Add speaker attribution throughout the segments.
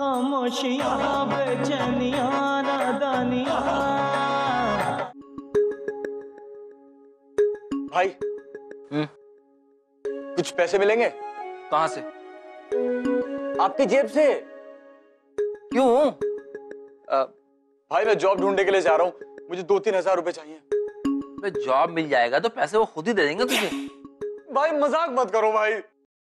Speaker 1: खामोशियां बेचैनियां नादानियां।
Speaker 2: भाई कुछ पैसे मिलेंगे?
Speaker 3: कहां से?
Speaker 2: आपकी जेब से।
Speaker 3: क्यों?
Speaker 2: भाई मैं जॉब ढूंढने के लिए जा रहा हूँ, मुझे 2-3 हजार रुपए चाहिए।
Speaker 3: जॉब मिल जाएगा तो पैसे वो खुद ही दे देंगे तुझे।
Speaker 2: भाई मजाक मत करो भाई,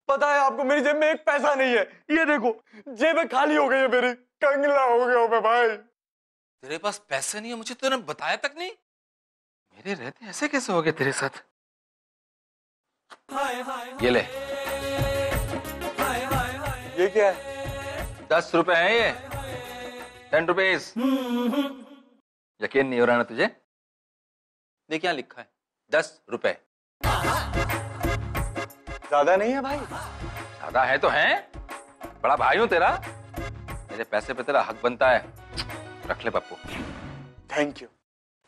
Speaker 2: पता है आपको मेरी जेब में एक पैसा नहीं है। ये देखो जेब खाली हो गई है मेरी, कंगला हो गया हूं मैं भाई।
Speaker 3: तेरे पास पैसे नहीं है, मुझे तूने बताया तक नहीं। मेरे रहते ऐसे कैसे हो गए तेरे साथ? ये ले।
Speaker 2: ये क्या है?
Speaker 3: 10 रुपए है ये, 10 रुपीज। यकीन नहीं हो रहा ना तुझे? देख क्या लिखा है, 10 रुपए।
Speaker 2: ज्यादा नहीं है भाई?
Speaker 3: ज्यादा है तो है, बड़ा भाई हूं तेरा, मेरे पैसे पे तेरा हक बनता है। रख ले पप्पू।
Speaker 2: Thank you.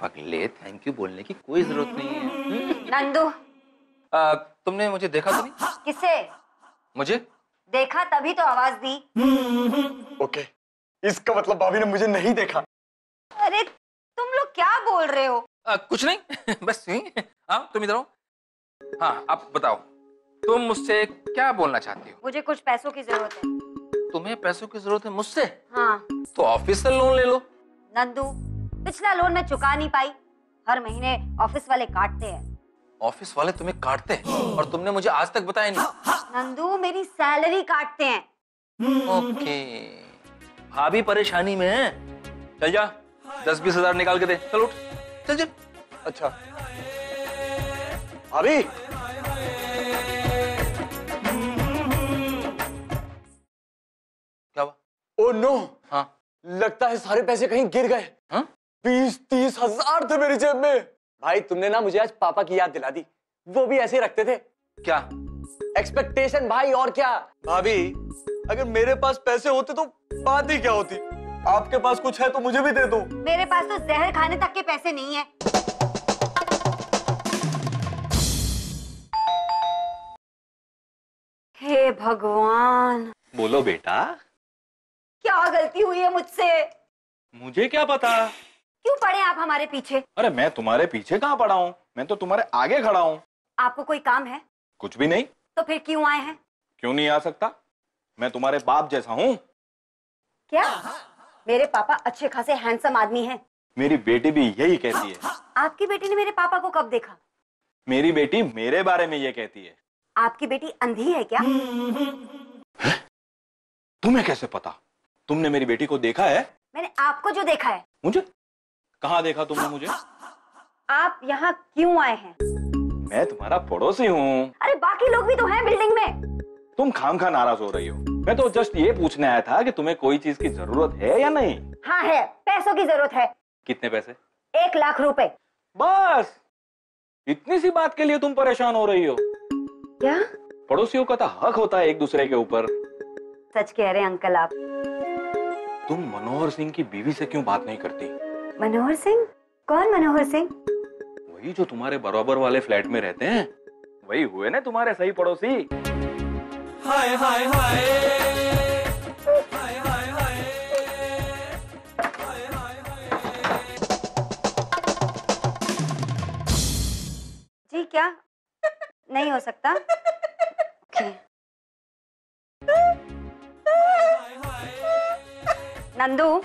Speaker 3: पगले थैंक यू बोलने की कोई जरूरत नहीं है।
Speaker 4: नंदू,
Speaker 3: तुमने मुझे देखा तो नहीं?
Speaker 4: किसे
Speaker 3: मुझे
Speaker 4: देखा तभी तो आवाज दी।
Speaker 2: ओके, इसका मतलब भाभी ने मुझे नहीं देखा।
Speaker 4: अरे तुम लोग क्या बोल रहे हो?
Speaker 3: कुछ नहीं बस यही। हाँ तुम इधर आओ। हाँ आप बताओ, तुम मुझसे क्या बोलना चाहती हो?
Speaker 4: मुझे कुछ पैसों की जरूरत है।
Speaker 3: तुम्हें पैसों की जरूरत है मुझसे?
Speaker 4: हाँ।
Speaker 3: तो ऑफिस से लोन ले लो।
Speaker 4: नंदू, पिछला लोन मैं चुका नहीं पाई, हर महीने ऑफिस वाले काटते हैं।
Speaker 3: ऑफिस वाले तुम्हें काटते हैं और तुमने मुझे आज तक बताया नहीं?
Speaker 4: नंदू, मेरी सैलरी काटते हैं।
Speaker 3: ओके, भाभी परेशानी में है। चल जा, 10-20 हजार निकाल के दे। चल उठ, चल चल।
Speaker 2: अच्छा भाभी,
Speaker 3: क्या हुआ?
Speaker 2: Oh no.
Speaker 3: हाँ
Speaker 2: लगता है सारे पैसे कहीं गिर गए।
Speaker 3: हाँ?
Speaker 2: 20-30 हजार थे मेरी जेब में। भाई तुमने ना मुझे आज पापा की याद दिला दी, वो भी ऐसे ही रखते थे।
Speaker 3: क्या?
Speaker 2: एक्सपेक्टेशन भाई, और क्या। भाभी अगर मेरे पास पैसे होते तो बात ही क्या होती। आपके पास कुछ है तो मुझे भी दे दो।
Speaker 4: मेरे पास तो जहर खाने तक के पैसे नहीं है। हे भगवान।
Speaker 5: बोलो बेटा,
Speaker 4: क्या गलती हुई है मुझसे?
Speaker 5: मुझे क्या पता।
Speaker 4: क्यों पड़े आप हमारे पीछे?
Speaker 5: अरे मैं तुम्हारे पीछे कहाँ पड़ा हूँ, मैं तो तुम्हारे आगे खड़ा हूँ।
Speaker 4: आपको कोई काम है?
Speaker 5: कुछ भी नहीं।
Speaker 4: तो फिर क्यों आए हैं?
Speaker 5: क्यों नहीं आ सकता, मैं तुम्हारे बाप जैसा हूँ।
Speaker 4: क्या? मेरे पापा अच्छे खासे हैंडसम आदमी हैं।
Speaker 5: मेरी बेटी भी यही कहती है।
Speaker 4: आपकी बेटी ने मेरे पापा को कब देखा?
Speaker 5: मेरी बेटी मेरे बारे में ये कहती है।
Speaker 4: आपकी बेटी अंधी है क्या?
Speaker 5: है? तुम्हें कैसे पता? तुमने मेरी बेटी को देखा है?
Speaker 4: मैंने आपको जो देखा है।
Speaker 5: मुझे? कहाँ देखा तुमने मुझे?
Speaker 4: आप यहाँ क्यों आए हैं?
Speaker 5: मैं तुम्हारा पड़ोसी हूँ।
Speaker 4: अरे बाकी लोग भी तो हैं बिल्डिंग में।
Speaker 5: तुम खामखा नाराज हो रही हो। मैं तो जस्ट ये पूछने आया था कि तुम्हें कोई चीज की जरूरत है या नहीं।
Speaker 4: हाँ है, पैसों की जरूरत है।
Speaker 5: कितने पैसे?
Speaker 4: 1 लाख रुपए।
Speaker 5: बस इतनी सी बात के लिए तुम परेशान हो रही हो?
Speaker 4: क्या?
Speaker 5: पड़ोसियों का तो हक होता है एक दूसरे के ऊपर।
Speaker 4: सच कह रहे हैं अंकल आप।
Speaker 5: तुम मनोहर सिंह की बीवी से क्यों बात नहीं करती?
Speaker 4: मनोहर सिंह? कौन मनोहर सिंह?
Speaker 5: वही जो तुम्हारे बराबर वाले फ्लैट में रहते हैं, वही हुए ना तुम्हारे सही पड़ोसी।
Speaker 1: हाय हाय हाय
Speaker 4: जी क्या? नहीं हो सकता। ओके। नंदू,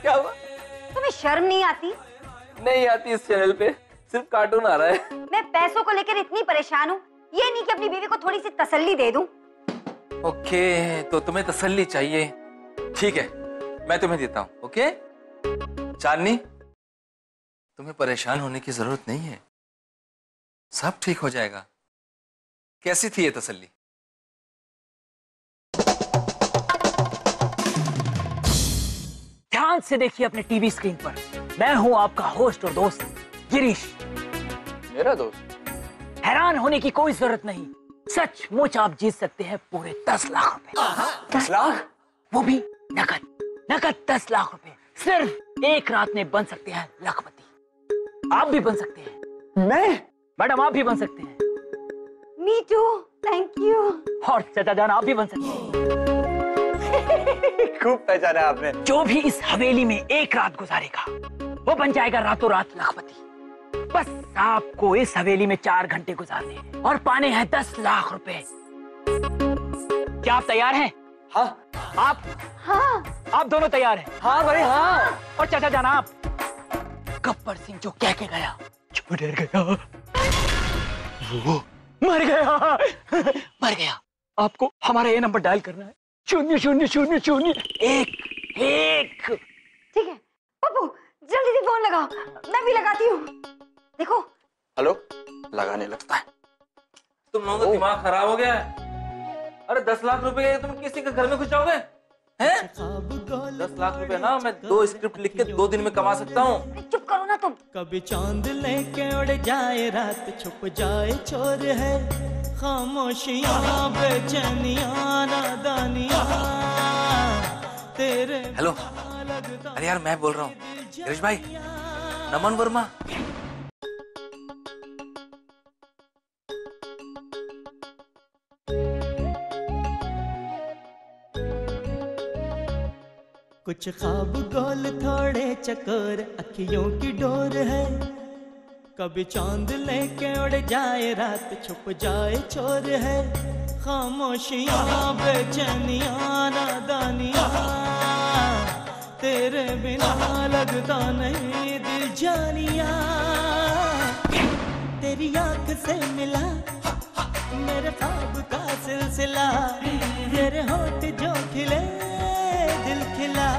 Speaker 3: क्या हुआ?
Speaker 4: तुम्हें शर्म नहीं आती?
Speaker 3: नहीं आती, इस चैनल पे सिर्फ कार्टून आ रहा है।
Speaker 4: मैं पैसों को लेकर इतनी परेशान हूँ, ये नहीं कि अपनी बीवी को थोड़ी सी तसल्ली दे दूं।
Speaker 3: ओके, तो तुम्हें तसल्ली चाहिए, ठीक है मैं तुम्हें देता हूँ। ओके चांदनी, तुम्हें परेशान होने की जरूरत नहीं है, सब ठीक हो जाएगा। कैसी थी ये तसल्ली?
Speaker 1: ध्यान से देखिए अपने टीवी स्क्रीन पर, मैं हूं आपका होस्ट और दोस्त गिरीश।
Speaker 2: मेरा दोस्त?
Speaker 1: हैरान होने की कोई जरूरत नहीं, सचमुच आप जीत सकते हैं पूरे 10 लाख रुपए।
Speaker 2: 10 लाख?
Speaker 1: वो भी नकद। नकद 10 लाख रुपए सिर्फ एक रात में बन सकते हैं लखपति। आप भी बन सकते हैं।
Speaker 2: मैं?
Speaker 1: मैडम आप भी बन सकते हैं।
Speaker 4: Me too, thank you.
Speaker 1: और चाचा जान आप भी बन सकते हैं।
Speaker 2: खूब पहचाना आपने।
Speaker 1: जो भी इस हवेली में एक रात गुजारेगा वो बन जाएगा रातों रात लखपति। बस आपको इस हवेली में 4 घंटे गुजारने हैं और पाने हैं 10 लाख रुपए। क्या आप तैयार हैं?
Speaker 2: हाँ
Speaker 1: आप दोनों तैयार हैं?
Speaker 2: हाँ भाई हाँ।
Speaker 1: और चाचा जाना आप, गब्बर सिंह जो कह के गया जो डर गया वो मर गया। मर गया। आपको हमारा ये नंबर डायल करना है 00001।
Speaker 4: ठीक है पप्पू, जल्दी से फोन लगाओ, मैं भी लगाती हूँ। देखो
Speaker 2: हेलो, लगाने लगता है।
Speaker 3: तुम लोगों का दिमाग खराब हो गया है। अरे 10 लाख रुपए के तुम किसी के घर में घुस जाओगे हैं? 10 लाख रुपए ना मैं 2 स्क्रिप्ट लिख के 2 दिन में कमा सकता हूँ।
Speaker 4: चुप करो ना तुम।
Speaker 6: कभी चांद लेके उड़ जाए, रात छुप जाए चोर है, खामोशियां बेचैनियां नादानियां तेरे।
Speaker 3: हेलो, अरे यार मैं बोल रहा हूँ गिरीश भाई, नमन वर्मा।
Speaker 6: कुछ ख्वाब गोल थोड़े चकोर, अखियों की डोर है, कभी चांद लेके उड़ जाए, रात छुप जाए चोर है, खामोशियां बेचैनियां नादानियां तेरे बिना लगता नहीं दिल जानिया। तेरी आंख से मिला मेरे ख्वाब का सिलसिला, तेरे होठ जो खिले दिल खिला।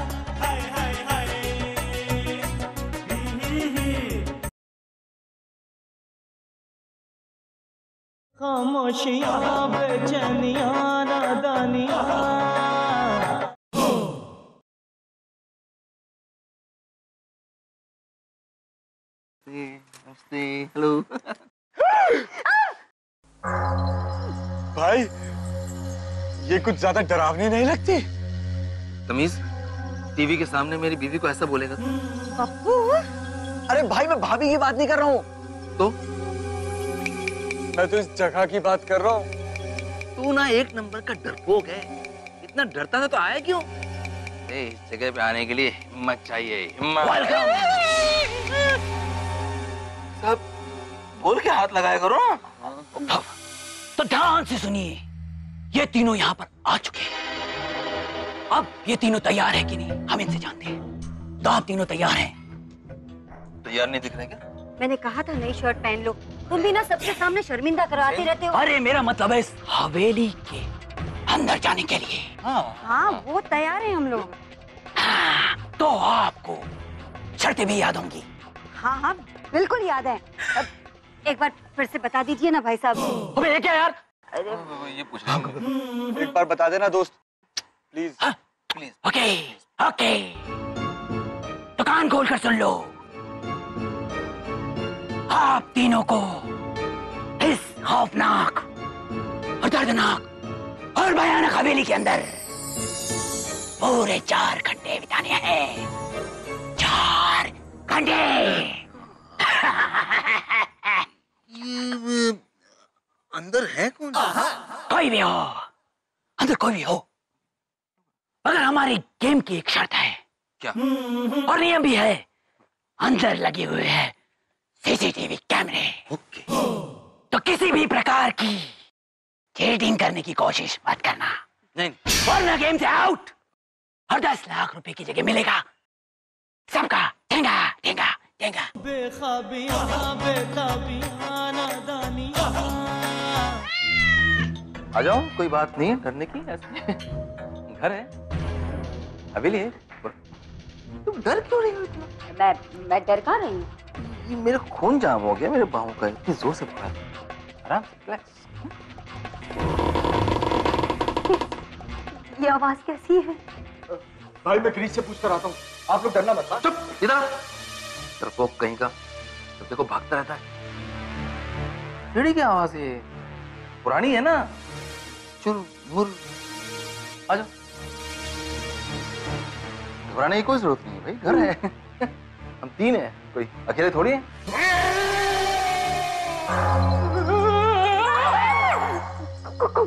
Speaker 6: खामोशियां बेचैनियां नादानियां।
Speaker 3: हेलो
Speaker 2: भाई ये कुछ ज्यादा डरावनी नहीं लगती?
Speaker 3: तमीज, टीवी के सामने मेरी बीवी को ऐसा बोलेगा
Speaker 4: पप्पू,
Speaker 2: अरे भाई मैं भाभी की बात नहीं कर रहा हूँ
Speaker 3: तो?
Speaker 2: मैं तो इस जगह की बात कर रहा हूँ।
Speaker 3: तू ना एक नंबर का डरपोक है। इतना डरता था तो आया क्यों? इस जगह पे आने के लिए हिम्मत चाहिए, हिम्मत। सब बोल के हाथ लगाया करो।
Speaker 1: तो ध्यान से सुनिए, ये तीनों यहाँ पर आ चुके हैं। अब ये तीनों तैयार हैं कि नहीं हम इनसे जानते हैं। तो आप तीनों तैयार हैं?
Speaker 3: तैयार नहीं दिख रहे क्या?
Speaker 4: मैंने कहा था नई शर्ट पहन लो, तुम भी ना सबके सामने शर्मिंदा करवाते रहते हो।
Speaker 1: अरे मेरा मतलब है इस हवेली के अंदर जाने के लिए।
Speaker 4: हाँ वो तैयार है हम लोग।
Speaker 1: तो आपको शर्तें भी याद होंगी।
Speaker 4: हाँ हाँ बिल्कुल याद है। अब एक बार फिर से बता दीजिए ना भाई साहब।
Speaker 1: अबे ये क्या यार?
Speaker 3: ये पूछ रहा
Speaker 2: एक बार बता देना दोस्त प्लीज।
Speaker 3: प्लीज।
Speaker 1: ओके ओके, तो कान खोल कर सुन लो। आप तीनों को इस खौफनाक और दर्दनाक और भयानक हवेली के अंदर पूरे 4 घंटे बिताने हैं। 4 घंटे।
Speaker 3: ये अंदर है कौन?
Speaker 1: कोई भी हो, अंदर कोई भी हो, मगर हमारी गेम की एक शर्त है।
Speaker 3: क्या?
Speaker 1: और नियम भी है। अंदर लगे हुए हैं सीसीटीवी कैमरे।
Speaker 3: ओके।
Speaker 1: तो किसी भी प्रकार की चीटिंग करने की कोशिश मत करना,
Speaker 3: नहीं।
Speaker 1: वरना गेम से आउट। और 10 लाख रुपए की जगह मिलेगा सबका ठेंगा ठेंगा ठेंगा।
Speaker 6: बेखाबियां बेताबियां नादानियां।
Speaker 3: आ जाओ, कोई बात नहीं है डरने की। ऐसे घर है, हवेली है। तुम डर क्यों रही हो इतना?
Speaker 4: मैं डर कहाँ रही हूँ?
Speaker 3: ये मेरा खून जाम हो गया मेरे बाहों का, इतनी जोर से पकड़ा। आराम से रिलैक्स।
Speaker 4: ये आवाज कैसी है?
Speaker 2: भाई मैं क्रीज से पूछ कर आता हूँ, आप लोग डरना मत।
Speaker 3: चुप, इधर। डरपोक कहीं का, तो देखो भागता रहता है। सीढ़ी की आवाज है, पुरानी है ना। चुर मुर, आ जाओ। घबराने की कोई जरूरत नहीं है भाई, घर है। हम 3 हैं, कोई अकेले थोड़ी है।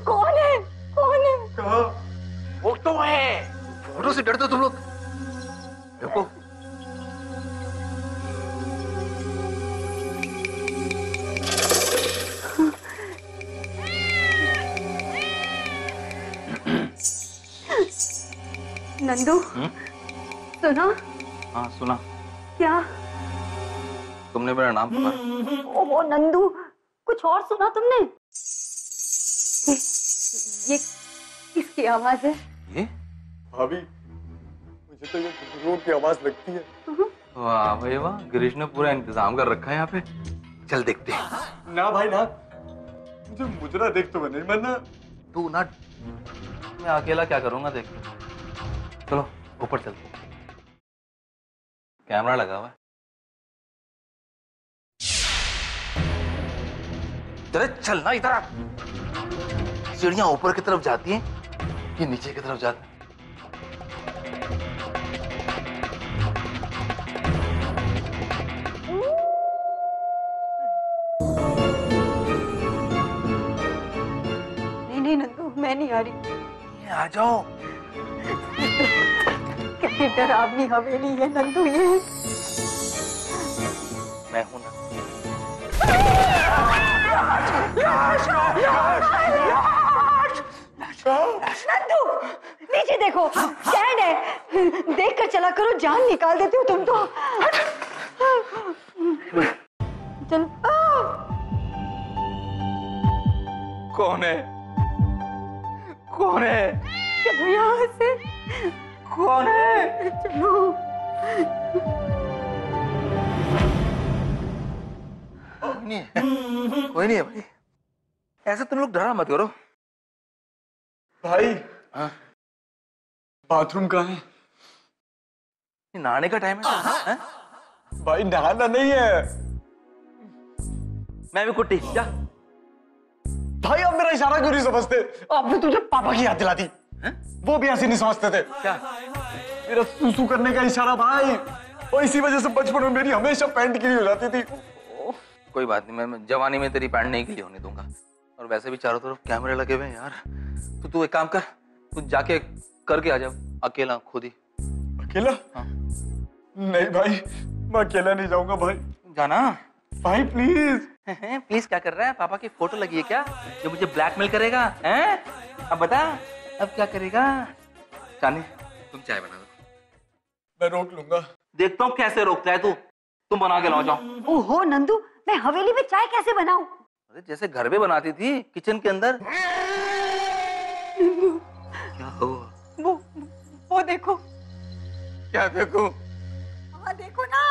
Speaker 4: कौन है? कौन है?
Speaker 2: कहा?
Speaker 1: वो तो है
Speaker 3: से डरते हो तुम लोग? देखो
Speaker 4: नंदू, सुना?
Speaker 3: हाँ सुना।
Speaker 4: क्या?
Speaker 3: तुमने मेरा नाम पुकारा।
Speaker 4: ओहो नंदू, कुछ और सुना तुमने? ये किसकी आवाज है?
Speaker 3: ये?
Speaker 2: भाभी, मुझे तो ये घुंघरू की आवाज लगती है।
Speaker 3: वाह भाई वाह, गिरीश ने पूरा इंतजाम कर रखा है यहाँ पे। चल देखते हैं।
Speaker 2: ना भाई ना, मुझे मुजरा देख तो बने वरना।
Speaker 3: तू ना, मैं अकेला क्या करूंगा देख के। चलो ऊपर चलते हैं, कैमरा लगा हुआ है। चले चल ना, इधर आ। सीढ़ियां ऊपर की तरफ जाती हैं, ये नीचे की तरफ जाती है।
Speaker 4: नहीं नंदू, मैं नहीं आ रही।
Speaker 3: ये आ जाओ।
Speaker 4: कितनी डरावनी हवेली है नंदू ये।
Speaker 3: मैं हूं ना।
Speaker 4: नंदू, नीचे देखो, स्टैंड है, देख कर चला करो, जान निकाल देती हो तुम तो। चल।
Speaker 3: कौन है? कौन है?
Speaker 4: चलो यहाँ से।
Speaker 3: कौन है?
Speaker 4: चलो।
Speaker 3: कोई नहीं है, कोई नहीं है भाई। ऐसे तुम लोग डरा मत करो।
Speaker 2: भाई
Speaker 3: हाँ?
Speaker 2: बाथरूम कहाँ है?
Speaker 3: ये नहाने का टाइम है, है?
Speaker 2: भाई नहाना नहीं है।
Speaker 3: मैं भी कुट्टी जा।
Speaker 2: भाई आप मेरा इशारा क्यों नहीं समझते? आपने तुझे पापा की याद दिला दी। वो भी ऐसे नहीं समझते थे।
Speaker 3: क्या?
Speaker 2: मेरा सूसू करने का इशारा भाई, और इसी वजह से बचपन में मेरी हमेशा पैंट गिरी हो जाती थी।
Speaker 3: कोई बात नहीं, मैं जवानी में तेरी पैंट नहीं गिली होने दूंगा। और वैसे भी चारों तरफ कैमरे लगे हुए हैं यार। तो तू एक काम कर, तू जाके करके आ जा अकेला खुद ही।
Speaker 2: अकेला?
Speaker 3: हाँ।
Speaker 2: नहीं भाई, मैं अकेला नहीं जाऊंगा भाई।
Speaker 3: जाना
Speaker 2: भाई प्लीज।
Speaker 3: प्लीज क्या कर रहा है? पापा की फोटो लगी है क्या जो मुझे ब्लैकमेल करेगा? हैं? अब बता, अब क्या करेगा? चांदी तुम चाय बना दो।
Speaker 2: मैं रोक लूंगा।
Speaker 3: देखता हूँ कैसे रोकता है तू। तुम बना के लाओ जाओ।
Speaker 4: ओहो नंदू, मैं हवेली में चाय कैसे बनाऊं?
Speaker 3: अरे जैसे घर में बनाती थी, किचन के अंदर। क्या हुआ?
Speaker 4: वो देखो।
Speaker 3: क्या देखो?
Speaker 4: हाँ देखो ना।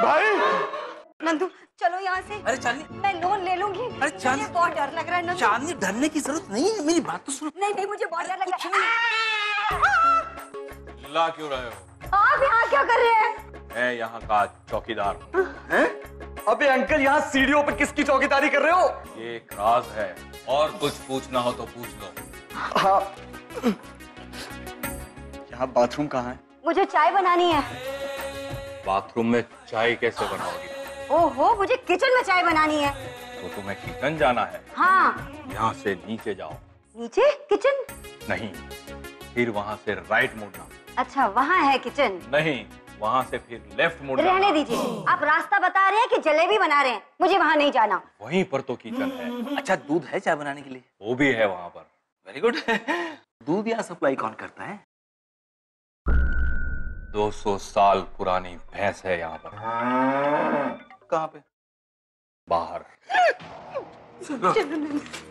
Speaker 2: भाई
Speaker 4: नंदू चलो यहाँ से।
Speaker 3: अरे चांदनी,
Speaker 4: मैं लोन ले लूंगी।
Speaker 3: अरे चांदनी,
Speaker 4: मुझे बहुत डर लग रहा है नंदू।
Speaker 3: चांदनी डरने की जरूरत नहीं है, मेरी बात तो सुनो।
Speaker 4: नहीं मुझे बहुत डर लग रहा है।
Speaker 5: ला क्यों रहे हो?
Speaker 4: आप यहाँ क्या कर रहे हैं?
Speaker 5: मैं यहाँ का चौकीदार हूँ।
Speaker 2: अबे अंकल, यहाँ सीढ़ियों पर किसकी चौकीदारी कर रहे हो?
Speaker 5: ये एक राज है, और कुछ पूछना हो तो पूछ लो।
Speaker 2: हाँ। यहाँ बाथरूम कहाँ है?
Speaker 4: मुझे चाय बनानी है।
Speaker 5: बाथरूम में चाय कैसे बनाओगी?
Speaker 4: ओहो, मुझे किचन में चाय बनानी है।
Speaker 5: तो तुम्हें किचन जाना है?
Speaker 4: हाँ।
Speaker 5: यहाँ से नीचे जाओ।
Speaker 4: नीचे किचन?
Speaker 5: नहीं, फिर वहाँ से राइट मुड़ना।
Speaker 4: अच्छा वहाँ है किचन?
Speaker 5: नहीं, वहाँ से फिर लेफ्ट मुड़ना।
Speaker 4: रहने दीजिए, आप रास्ता बता रहे हैं कि जलेबी बना रहे हैं, मुझे वहाँ नहीं जाना।
Speaker 5: वहीं पर तो किचन है।
Speaker 3: अच्छा दूध है चाय बनाने के लिए?
Speaker 5: वो भी है वहाँ पर।
Speaker 3: Very good. दूध यहाँ सप्लाई कौन करता है?
Speaker 5: 200 साल पुरानी भैंस है यहाँ पर।
Speaker 3: कहाँ पे?
Speaker 5: बाहर।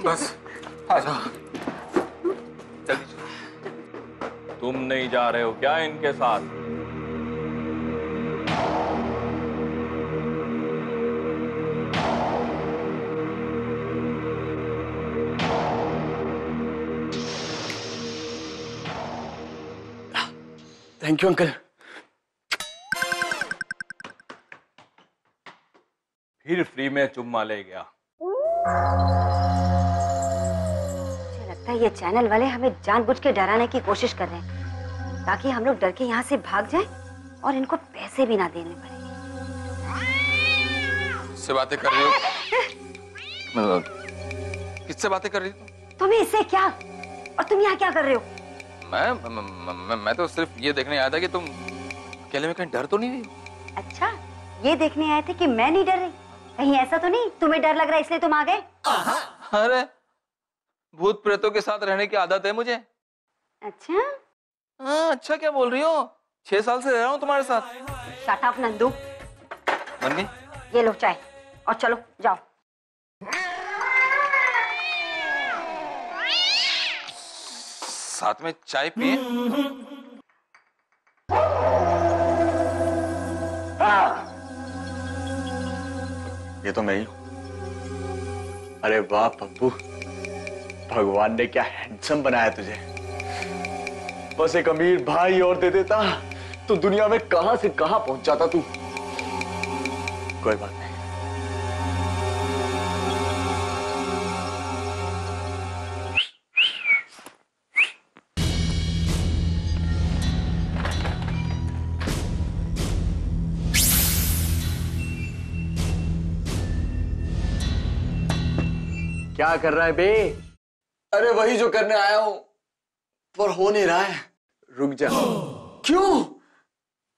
Speaker 3: बस आ जाओ। जल्दी चलो।
Speaker 5: तुम नहीं जा रहे हो क्या इनके साथ?
Speaker 2: Thank you uncle.
Speaker 5: फिर फ्री में चुम्मा ले गया।
Speaker 4: मुझे लगता है ये चैनल वाले हमें जानबूझ के डराने की कोशिश कर रहे हैं ताकि हम लोग डर के यहाँ से भाग जाएं और इनको पैसे भी ना देने पड़े।
Speaker 3: इससे बातें कर रही हो? किससे बातें कर रही थी?
Speaker 4: तुम्हें इससे क्या? और तुम यहाँ क्या कर रहे हो?
Speaker 3: मैं तो सिर्फ ये देखने आया था कि तुम अकेले में कहीं डर तो नहीं रही?
Speaker 4: अच्छा, ये देखने आए थे कि मैं नहीं डर रही? कहीं ऐसा तो नहीं तुम्हें डर लग रहा है इसलिए तुम आ गए?
Speaker 3: अरे भूत प्रेतों के साथ रहने की आदत है मुझे।
Speaker 4: अच्छा?
Speaker 3: हाँ, अच्छा क्या बोल रही हो? 6 साल से रह रहा हूँ तुम्हारे साथ।
Speaker 4: Shut up Nandu.
Speaker 3: नंदी,
Speaker 4: ये लो चाय और चलो जाओ।
Speaker 3: साथ में चाय पिए।
Speaker 2: ये तो मैं ही हूं। अरे वाह पप्पू, भगवान ने क्या हैंडसम बनाया तुझे। बस एक अमीर भाई और दे देता तो दुनिया में कहां से कहां पहुंच जाता तू। कोई बात नहीं। क्या कर रहा है बे? अरे वही जो करने आया हूं, पर हो नहीं रहा है। रुक जा। क्यों?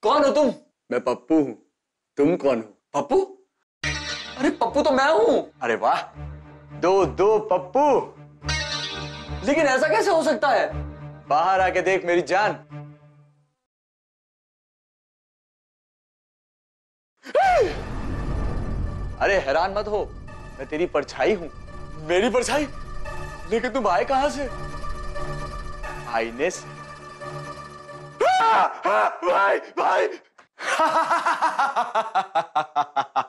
Speaker 2: कौन हो तुम? मैं पप्पू हूं। तुम कौन हो? पप्पू? अरे पप्पू तो मैं हूं। अरे वाह, दो पप्पू। लेकिन ऐसा कैसे हो सकता है? बाहर आके देख मेरी जान। अरे हैरान मत हो, मैं तेरी परछाई हूं। मेरी परछाई? लेकिन तुम आए कहां से? आईने से। भाई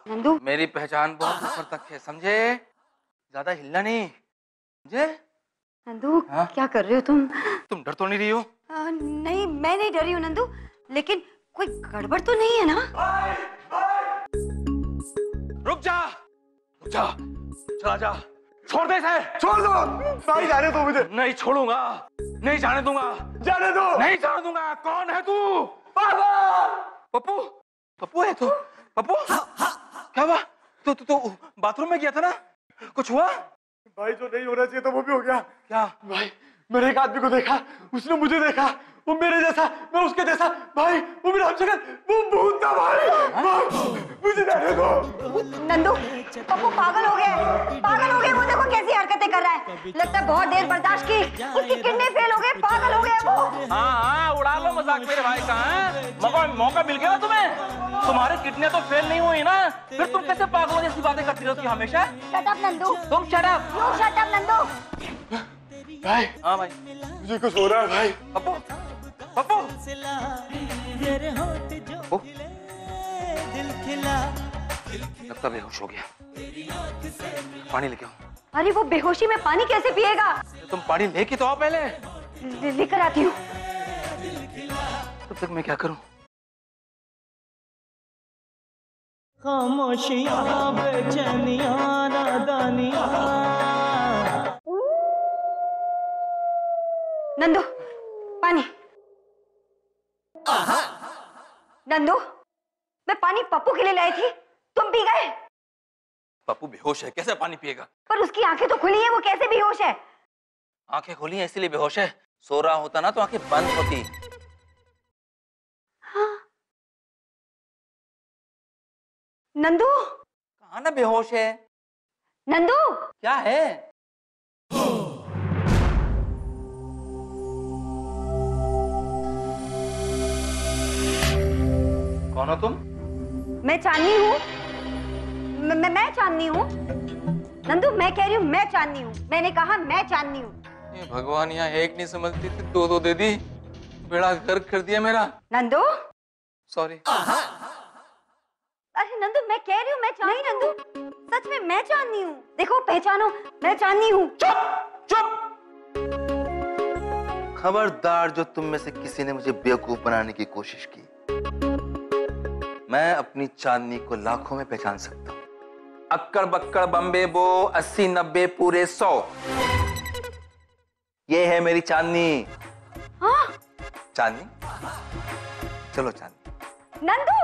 Speaker 4: नंदू,
Speaker 3: मेरी पहचान बहुत ऊपर तक है, समझे? ज्यादा हिलना नहीं, समझे?
Speaker 4: नंदू
Speaker 3: हाँ?
Speaker 4: क्या कर रहे हो तुम?
Speaker 3: तुम डर तो नहीं रही हो?
Speaker 4: नहीं, मैं नहीं डरी हूँ नंदू, लेकिन कोई गड़बड़ तो नहीं है ना?
Speaker 3: रुक जा, चला जा, छोड़ दे इसे।
Speaker 2: छोड़ दो भाई, जाने दो मुझे।
Speaker 3: नहीं छोड़ूंगा, नहीं जाने दूंगा,
Speaker 2: जाने दो।
Speaker 3: नहीं जाने दूंगा। कौन है तू? पापा। पप्पू, पप्पू है तू? पप्पू, क्या हुआ? तू बाथरूम में गया था ना? कुछ हुआ?
Speaker 2: भाई जो नहीं होना चाहिए था वो भी हो गया।
Speaker 3: क्या?
Speaker 2: भाई मैंने एक आदमी को देखा, उसने मुझे देखा, वो मेरे जैसा, मैं उसके जैसा। भाई वो मेरा हमशक्ल, वो भूत था भाई। मुझे जाने दो।
Speaker 4: नंदू, पप्पू पागल हो गया, वो देखो कैसी हरकतें कर रहा है। लगता है बहुत देर बर्दाश्त की, उसकी किडनी फेल हो गई, पागल हो गया वो।
Speaker 3: हाँ, उड़ा लो मजाक मेरे भाई का। मौका मिल गया ना तुम्हें? तुम्हारी किडनी तो फेल नहीं हुई ना, फिर तुम कैसे पागलों जैसी बातें करती रहती हो हमेशा?
Speaker 4: Shut up Nandu.
Speaker 3: तुम shut up.
Speaker 4: You shut up Nandu.
Speaker 2: भाई
Speaker 3: हाँ भाई,
Speaker 2: मुझे कुछ हो रहा है भाई।
Speaker 3: पप्पू, पप्पू,
Speaker 6: तेरे होठ जो
Speaker 3: ओ।
Speaker 6: खिले, दिल खिला।
Speaker 3: लगता बेहोश हो गया। पानी लेके आओ।
Speaker 4: अरे वो बेहोशी में पानी कैसे पिएगा?
Speaker 3: तुम पानी लेके तो आओ पहले।
Speaker 4: लेकर आती हूँ।
Speaker 3: तब तक मैं क्या करूं?
Speaker 6: खामोशियां, बेचैनियां, नादानियां।
Speaker 4: नंदू, पानी। नंदू, मैं पानी पप्पू के लिए लाई थी, तुम पी गए।
Speaker 3: पप्पू बेहोश है, कैसे पानी पिएगा?
Speaker 4: पर उसकी आंखें तो खुली हैं, वो कैसे बेहोश है?
Speaker 3: आंखें खुली हैं इसीलिए बेहोश है। सो रहा होता ना तो आंखें बंद होती।
Speaker 4: हाँ। नंदू,
Speaker 3: कहा ना बेहोश है।
Speaker 4: नंदू,
Speaker 3: क्या है? कौन हो तुम?
Speaker 4: मैं चांदनी हूँ। मैं चांदनी हूँ। नंदू, मैं कह रही हूँ मैं चांदनी हूँ। मैंने कहा मैं चांदनी हूँ।
Speaker 3: ये भगवान, यहाँ एक नहीं समझती थी, दो दे दी। बेड़ा गर्क कर दिया मेरा।
Speaker 4: नंदू,
Speaker 3: सॉरी।
Speaker 4: अरे नंदू, मैं कह रही हूँ मैं चांदनी। नहीं नंदू, सच में मैं चांदनी हूँ। देखो पहचानो, मैं चांदनी हूँ।
Speaker 3: चुप! खबरदार जो तुम में से किसी ने मुझे बेवकूफ बनाने की कोशिश की। मैं अपनी चांदनी को लाखों में पहचान सकता हूँ। अक्कड़ बक्कड़ बम्बे बो 80 90 पूरे 100। ये है मेरी चांदनी।
Speaker 4: हाँ?
Speaker 3: चांदनी, चलो चांदनी।
Speaker 4: नंदू,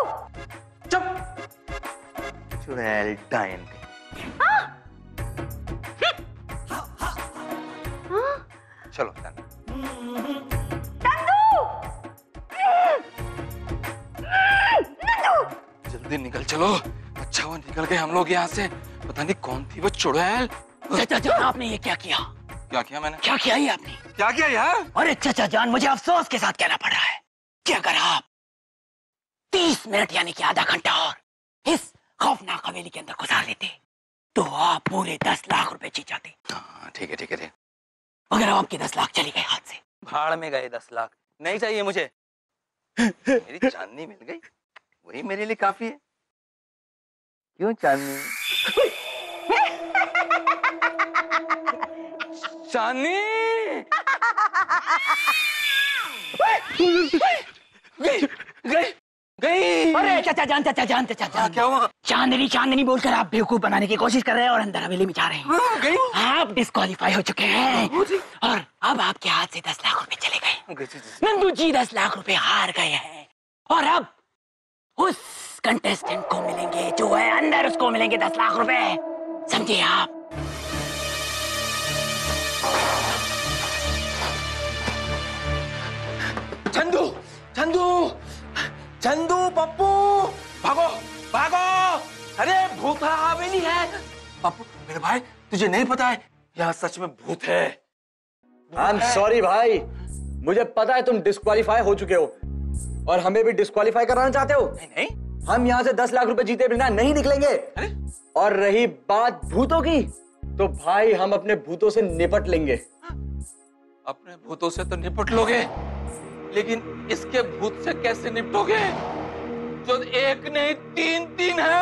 Speaker 3: चुप। चुड़ैल डायन। चलो चांदनी। जल्दी निकल चलो। अच्छा वो निकल गए हम लोग यहाँ से। पता नहीं कौन थी वो चुड़ैल।
Speaker 1: चाचा जान आपने ये क्या किया?
Speaker 3: क्या किया मैंने?
Speaker 1: क्या किया ये आपने?
Speaker 3: क्या किया यार?
Speaker 1: अरे चाचा जान मुझे अफसोस के साथ कहना पड़ रहा है कि अगर आप 30 मिनट यानी कि आधा घंटा और इस खौफनाक हवेली के अंदर गुजार लेते तो आप पूरे 10 लाख रुपए जीत जाते।
Speaker 3: हाँ ठीक है ठीक है।
Speaker 1: अगर आपके 10 लाख चली गए हाथ से।
Speaker 3: भाड़ में गए 10 लाख नहीं चाहिए मुझे। मेरी चांदनी मिल गई वही मेरे लिए काफी है। क्यों चांदनी? चांदनी गई।
Speaker 1: अरे चाचा जान
Speaker 3: क्या हुआ?
Speaker 1: चांदनी चांदनी बोलकर आप बेवकूफ बनाने की कोशिश कर रहे हैं और अंदर हवेली में जा रहे हैं।
Speaker 3: गई?
Speaker 1: आप डिस्क्वालीफाई हो चुके हैं और अब आपके हाथ से 10 लाख रुपए चले गए। नंदू जी 10 लाख रुपए हार गए हैं और अब उस कंटेस्टेंट को मिलेंगे जो है अंदर, उसको मिलेंगे 10 लाख रुपए। समझे आप?
Speaker 3: चंदू चंदू चंदू पप्पू भागो भागो। अरे भूत हवेली है। पप्पू मेरे भाई तुझे नहीं पता है यहाँ सच में भूत है।
Speaker 2: आई एम सॉरी भाई, मुझे पता है तुम डिस्क्वालीफाई हो चुके हो और हमें भी डिस्क्वालीफाई कराना चाहते हो।
Speaker 3: नहीं
Speaker 2: हम यहाँ से 10 लाख रुपए जीते बिना नहीं निकलेंगे।
Speaker 3: अरे?
Speaker 2: और रही बात भूतों की तो भाई हम अपने भूतों से निपट लेंगे।
Speaker 3: अपने भूतों से तो निपट लोगे लेकिन इसके भूत से कैसे निपटोगे जो एक नहीं 3 है?